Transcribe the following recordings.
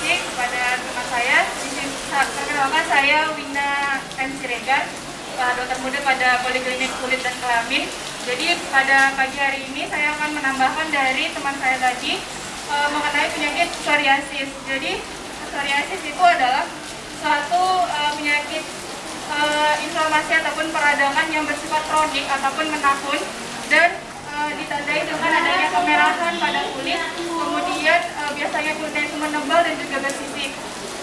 kasih kepada teman saya. Perkenalkan, saya Wina M. Siregar, dokter muda pada Poliklinik Kulit dan Kelamin. Jadi pada pagi hari ini saya akan menambahkan dari teman saya tadi mengenai penyakit psoriasis. Jadi psoriasis itu adalah suatu penyakit inflamasi ataupun peradangan yang bersifat kronik ataupun menahun dan ditandai dengan adanya kemerahan pada kulit, kemudian biasanya kulitnya itu menebal dan juga bersisik.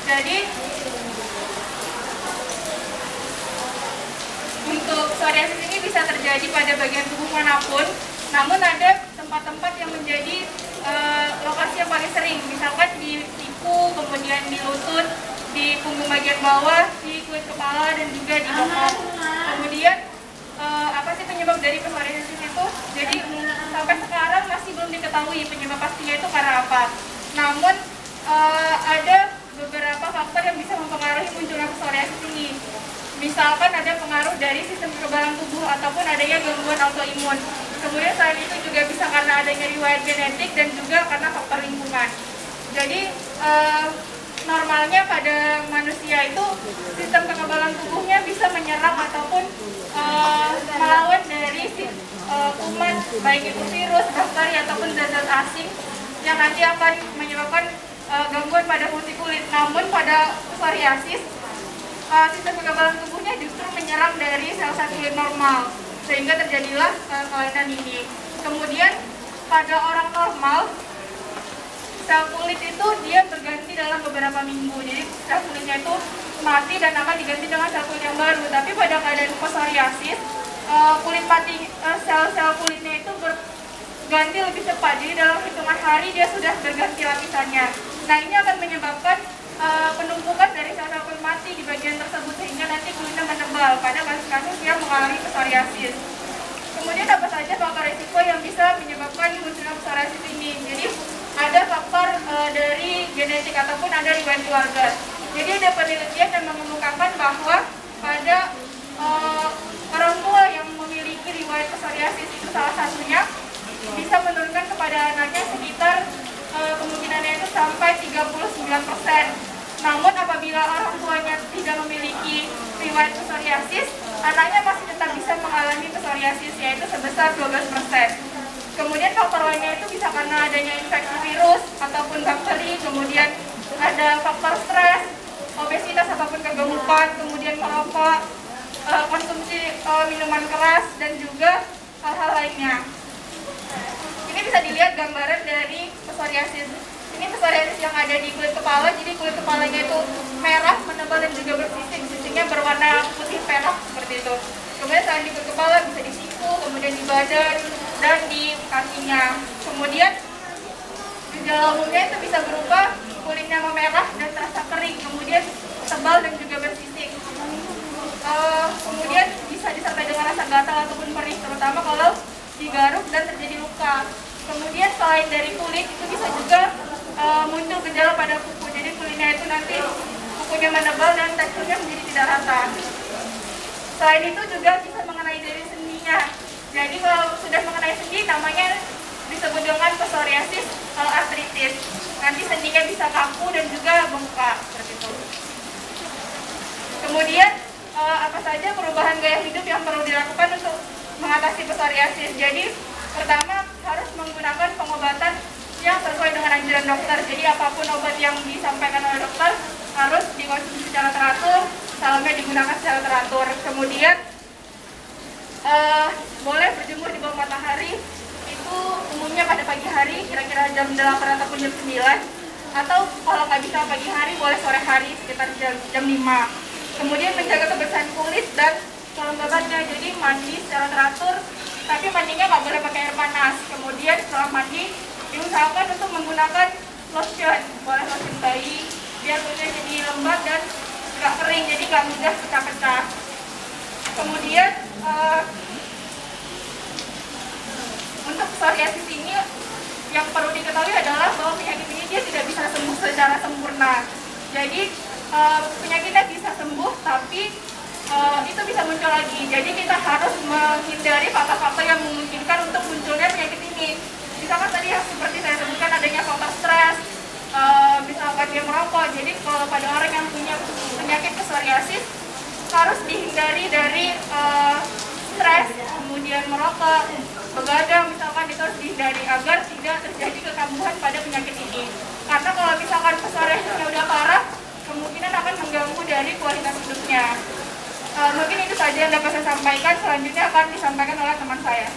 Jadi untuk psoriasis ini bisa terjadi pada bagian tubuh manapun, namun ada tempat-tempat yang menjadi lokasi yang paling sering, misalkan di siku, kemudian di lutut, di punggung bagian bawah, di kulit kepala, dan juga di bokong. Kemudian apa sih penyebab dari psoriasis itu? Jadi sampai sekarang masih belum diketahui penyebab pastinya itu karena apa. Namun ada beberapa faktor yang bisa mempengaruhi munculnya psoriasis ini. Misalkan ada pengaruh dari sistem kekebalan tubuh ataupun adanya gangguan autoimun. Kemudian selain itu juga bisa karena adanya riwayat genetik dan juga karena faktor lingkungan. Jadi normalnya pada manusia itu sistem kekebalan tubuhnya bisa menyerang ataupun melawan dari kuman, baik itu virus, bakteri ataupun zat-zat asing yang nanti akan menyebabkan gangguan pada fungsi kulit. Namun pada psoriasis sistem kekebalan tubuhnya justru menyerang dari sel-sel kulit normal, sehingga terjadilah kelainan ini. Kemudian pada orang normal, sel kulit itu dia berganti dalam beberapa minggu. Jadi sel kulitnya itu mati dan akan diganti dengan sel kulit yang baru. Tapi pada keadaan psoriasis, kulit mati, sel-sel kulitnya itu berganti lebih cepat. Jadi dalam hitungan hari dia sudah berganti lapisannya. Nah, ini akan menyebabkan penumpukan dari sel-sel kulit mati di bagian tersebut sehingga nanti kulitnya menebal pada kasus-kasus yang mengalami psoriasis. Kemudian apa saja faktor risiko yang bisa menyebabkan munculnya psoriasis ini? Jadi ada faktor dari genetik ataupun ada riwayat keluarga. Jadi ada penelitian yang mengemukakan bahwa pada orang tua yang memiliki riwayat psoriasis itu salah satunya bisa menurunkan kepada anaknya sekitar kemungkinannya itu sampai 39%. Namun apabila orang tuanya tidak memiliki riwayat psoriasis, anaknya masih tetap bisa mengalami psoriasis, yaitu sebesar 12%. Kemudian faktor lainnya itu bisa karena adanya infeksi virus ataupun bakteri, kemudian ada faktor stres, obesitas ataupun kegemukan, kemudian merokok, konsumsi minuman keras, dan juga hal-hal lainnya. Ini bisa dilihat gambaran dari psoriasis. Ini psoriasis yang ada di kulit kepala, jadi kulit kepalanya itu merah, menebal, dan juga bersisik. Sisiknya berwarna putih perak seperti itu. Kemudian selain di kulit kepala bisa di siku, kemudian di badan, dan di kakinya. Kemudian gejala umumnya itu bisa berupa kulitnya memerah dan terasa kering, kemudian tebal dan juga bersisik. Kemudian bisa disertai dengan rasa gatal ataupun perih, terutama kalau digaruk dan terjadi luka. Kemudian selain dari kulit itu bisa juga muncul gejala pada kuku. Jadi kulitnya itu nanti kukunya menebal dan teksturnya menjadi tidak rata. Selain itu juga bisa mengenai dari sendinya. Jadi kalau sudah mengenai sendi, namanya disebut dengan psoriasis artritis. Nanti sendinya bisa kaku dan juga bengkak seperti itu. Kemudian apa saja perubahan gaya hidup yang perlu dilakukan untuk mengatasi psoriasis? Jadi pertama harus menggunakan pengobatan yang sesuai dengan anjuran dokter. Jadi apapun obat yang disampaikan oleh dokter harus dikonsumsi secara teratur, salamnya digunakan secara teratur. Kemudian boleh berjemur di bawah matahari, itu umumnya pada pagi hari, kira-kira jam 8 ataupun jam 9. Atau kalau nggak bisa pagi hari, boleh sore hari, sekitar jam 5. Kemudian menjaga kebersihan kulit dan kelembabannya, jadi mandi secara teratur, tapi mandinya nggak boleh pakai air panas. Kemudian setelah mandi, diusahakan untuk menggunakan lotion, boleh lotion bayi, biar kulitnya jadi lembab dan nggak kering, jadi nggak mudah pecah-pecah. Kemudian untuk psoriasis ini yang perlu diketahui adalah bahwa penyakit ini dia tidak bisa sembuh secara sempurna. Jadi penyakitnya bisa sembuh, tapi itu bisa muncul lagi. Jadi kita harus menghindari faktor-faktor yang memungkinkan untuk munculnya penyakit ini. Misalkan tadi yang seperti saya sebutkan adanya faktor stres, misalkan dia merokok. Jadi kalau pada orang yang punya penyakit psoriasis harus dihindari dari stres, kemudian merokok, begadang misalkan itu harus dihindari agar tidak terjadi kekambuhan pada penyakit ini. Karena kalau misalkan psoriasisnya udah parah, kemungkinan akan mengganggu dari kualitas hidupnya. Mungkin itu saja yang dapat saya sampaikan. Selanjutnya akan disampaikan oleh teman saya.